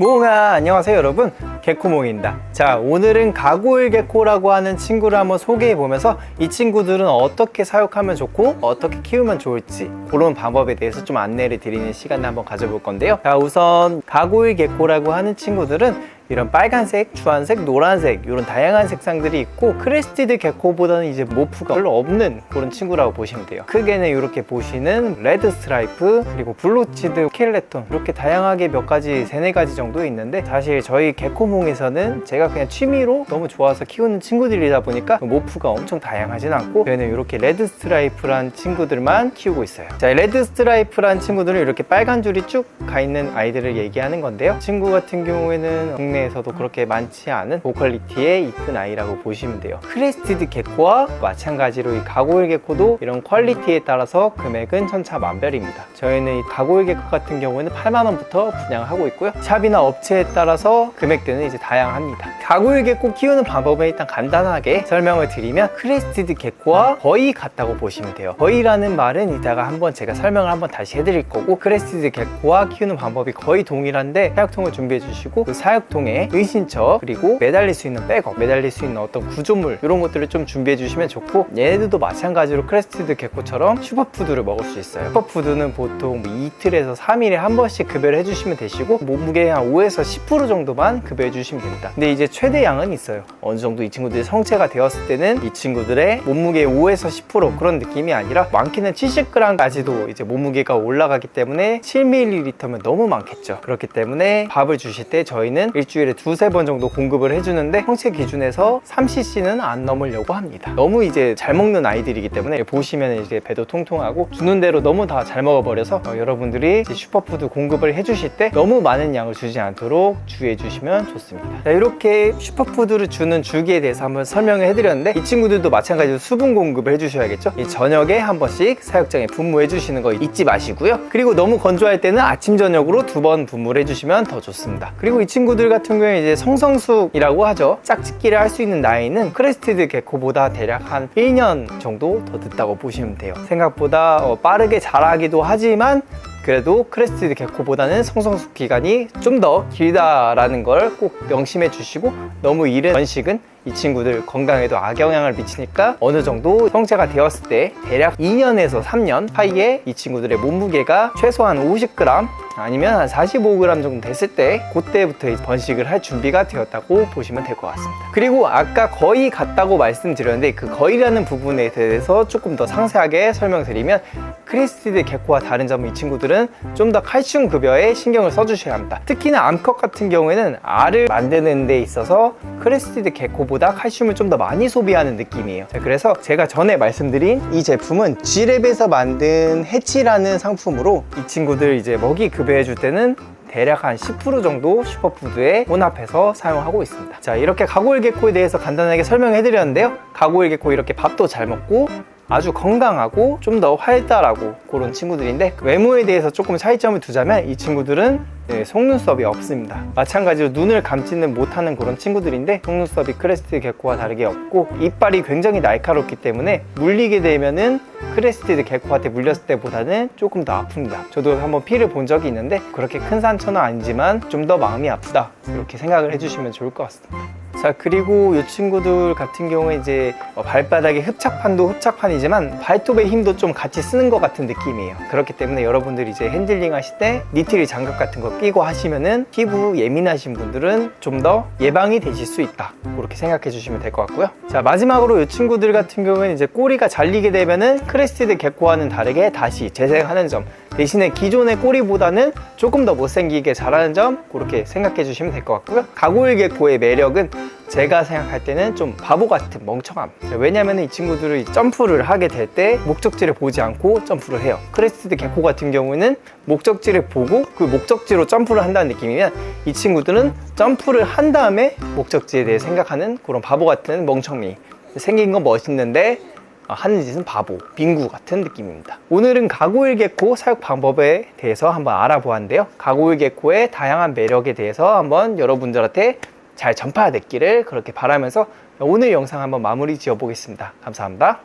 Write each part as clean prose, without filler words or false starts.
몽아, 안녕하세요 여러분, 개코몽입니다. 자, 오늘은 가고일 개코라고 하는 친구를 한번 소개해 보면서 이 친구들은 어떻게 사육하면 좋고 어떻게 키우면 좋을지 그런 방법에 대해서 좀 안내를 드리는 시간을 한번 가져볼 건데요. 자, 우선 가고일 개코라고 하는 친구들은 이런 빨간색, 주황색, 노란색 이런 다양한 색상들이 있고 크레스티드 개코보다는 이제 모프가 별로 없는 그런 친구라고 보시면 돼요. 크게는 이렇게 보시는 레드 스트라이프, 그리고 블루치드, 스켈레톤 이렇게 다양하게 몇 가지, 세네 가지 정도 있는데, 사실 저희 개코몽에서는 제가 그냥 취미로 너무 좋아서 키우는 친구들이다 보니까 모프가 엄청 다양하진 않고 저희는 이렇게 레드 스트라이프란 친구들만 키우고 있어요. 자, 레드 스트라이프란 친구들은 이렇게 빨간 줄이 쭉 가 있는 아이들을 얘기하는 건데요. 친구 같은 경우에는 국내에서도 그렇게 많지 않은 고퀄리티의 이쁜 아이라고 보시면 돼요. 크레스티드 개코와 마찬가지로 이 가고일 개코도 이런 퀄리티에 따라서 금액은 천차만별입니다. 저희는 이 가고일 개코 같은 경우에는 8만원부터 분양하고 있고요. 샵이나 업체에 따라서 금액대는 이제 다양합니다. 가고일 개코 키우는 방법은 일단 간단하게 설명을 드리면, 크레스티드 개코와 거의 같다고 보시면 돼요. 거의라는 말은 이따가 한번 제가 설명을 한번 다시 해드릴 거고, 크레스티드 개코와 키우는 방법이 거의 동일한데 사육통을 준비해 주시고 그 사육통에 은신처, 그리고 매달릴 수 있는 백업, 매달릴 수 있는 어떤 구조물 이런 것들을 좀 준비해 주시면 좋고, 얘네들도 마찬가지로 크레스티드 개코처럼 슈퍼푸드를 먹을 수 있어요. 슈퍼푸드는 보통 이틀에서 3일에 한 번씩 급여를 해주시면 되시고, 몸무게 한 5에서 10% 정도만 급여해 주시면 됩니다. 근데 이제 최대양은 있어요. 어느 정도 이 친구들이 성체가 되었을 때는 이 친구들의 몸무게 5에서 10% 그런 느낌이 아니라 많게는 70g까지도 이제 몸무게가 올라가기 때문에 7ml면 너무 많겠죠. 그렇기 때문에 밥을 주실 때 저희는 일주일에 두세 번 정도 공급을 해주는데, 성체 기준에서 3cc는 안 넘으려고 합니다. 너무 이제 잘 먹는 아이들이기 때문에 보시면 이제 배도 통통하고 주는 대로 너무 다 잘 먹어버려서 여러분들이 슈퍼푸드 공급을 해주실 때 너무 많은 양을 주지 않도록 주의해 주시면 좋습니다. 자, 이렇게 슈퍼푸드를 주는 주기에 대해서 한번 설명을 해드렸는데, 이 친구들도 마찬가지로 수분 공급을 해주셔야겠죠. 이 저녁에 한 번씩 사육장에 분무해 주시는 거 잊지 마시고요. 그리고 너무 건조할 때는 아침 저녁으로 2번 분무를 해주시면 더 좋습니다. 그리고 이 친구들 같은 경우에 이제 성성숙이라고 하죠. 짝짓기를 할 수 있는 나이는 크레스티드 개코보다 대략 한 1년 정도 더 늦다고 보시면 돼요. 생각보다 빠르게 자라기도 하지만 그래도 크레스티드 개코보다는 성성숙 기간이 좀 더 길다라는 걸 꼭 명심해 주시고, 너무 이른 번식은 이 친구들 건강에도 악영향을 미치니까 어느 정도 성체가 되었을 때 대략 2년에서 3년 사이에 이 친구들의 몸무게가 최소한 50g 아니면 한 45g 정도 됐을 때 그때부터 번식을 할 준비가 되었다고 보시면 될 것 같습니다. 그리고 아까 거의 같다고 말씀드렸는데, 그 거의라는 부분에 대해서 조금 더 상세하게 설명드리면, 크레스티드 개코와 다른 점은 이 친구들은 좀 더 칼슘 급여에 신경을 써주셔야 합니다. 특히나 암컷 같은 경우에는 알을 만드는 데 있어서 크레스티드 개코보다 칼슘을 좀 더 많이 소비하는 느낌이에요. 자, 그래서 제가 전에 말씀드린 이 제품은 G랩에서 만든 해치라는 상품으로 이 친구들 이제 먹이 급여해 줄 때는 대략 한 10% 정도 슈퍼푸드에 혼합해서 사용하고 있습니다. 자, 이렇게 가고일 개코에 대해서 간단하게 설명해 드렸는데요. 가고일 개코 이렇게 밥도 잘 먹고 아주 건강하고 좀 더 활달하고 그런 친구들인데, 외모에 대해서 조금 차이점을 두자면 이 친구들은 속눈썹이 없습니다. 마찬가지로 눈을 감지는 못하는 그런 친구들인데, 속눈썹이 크레스티드 개코와 다르게 없고 이빨이 굉장히 날카롭기 때문에 물리게 되면은 크레스티드 개코한테 물렸을 때보다는 조금 더 아픕니다. 저도 한번 피를 본 적이 있는데 그렇게 큰 상처는 아니지만 좀 더 마음이 아프다, 이렇게 생각을 해주시면 좋을 것 같습니다. 자, 그리고 이 친구들 같은 경우에 이제 발바닥에 흡착판도 흡착판이지만 발톱의 힘도 좀 같이 쓰는 것 같은 느낌이에요. 그렇기 때문에 여러분들이 이제 핸들링 하실 때 니트리 장갑 같은 거 끼고 하시면은 피부 예민하신 분들은 좀 더 예방이 되실 수 있다, 그렇게 생각해 주시면 될 것 같고요. 자, 마지막으로 이 친구들 같은 경우에는 이제 꼬리가 잘리게 되면은 크레스티드 개코와는 다르게 다시 재생하는 점, 대신에 기존의 꼬리보다는 조금 더 못생기게 자라는 점, 그렇게 생각해 주시면 될 것 같고요. 가고일 개코의 매력은 제가 생각할 때는 좀 바보 같은 멍청함. 왜냐면 이 친구들이 점프를 하게 될 때 목적지를 보지 않고 점프를 해요. 크레스티드 개코 같은 경우에는 목적지를 보고 그 목적지로 점프를 한다는 느낌이면, 이 친구들은 점프를 한 다음에 목적지에 대해 생각하는 그런 바보 같은 멍청미. 생긴 건 멋있는데 하는 짓은 바보, 빙구 같은 느낌입니다. 오늘은 가고일 개코 사육 방법에 대해서 한번 알아보았는데요. 가고일 개코의 다양한 매력에 대해서 한번 여러분들한테 잘 전파됐기를 그렇게 바라면서 오늘 영상 한번 마무리 지어 보겠습니다. 감사합니다.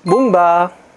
몽바.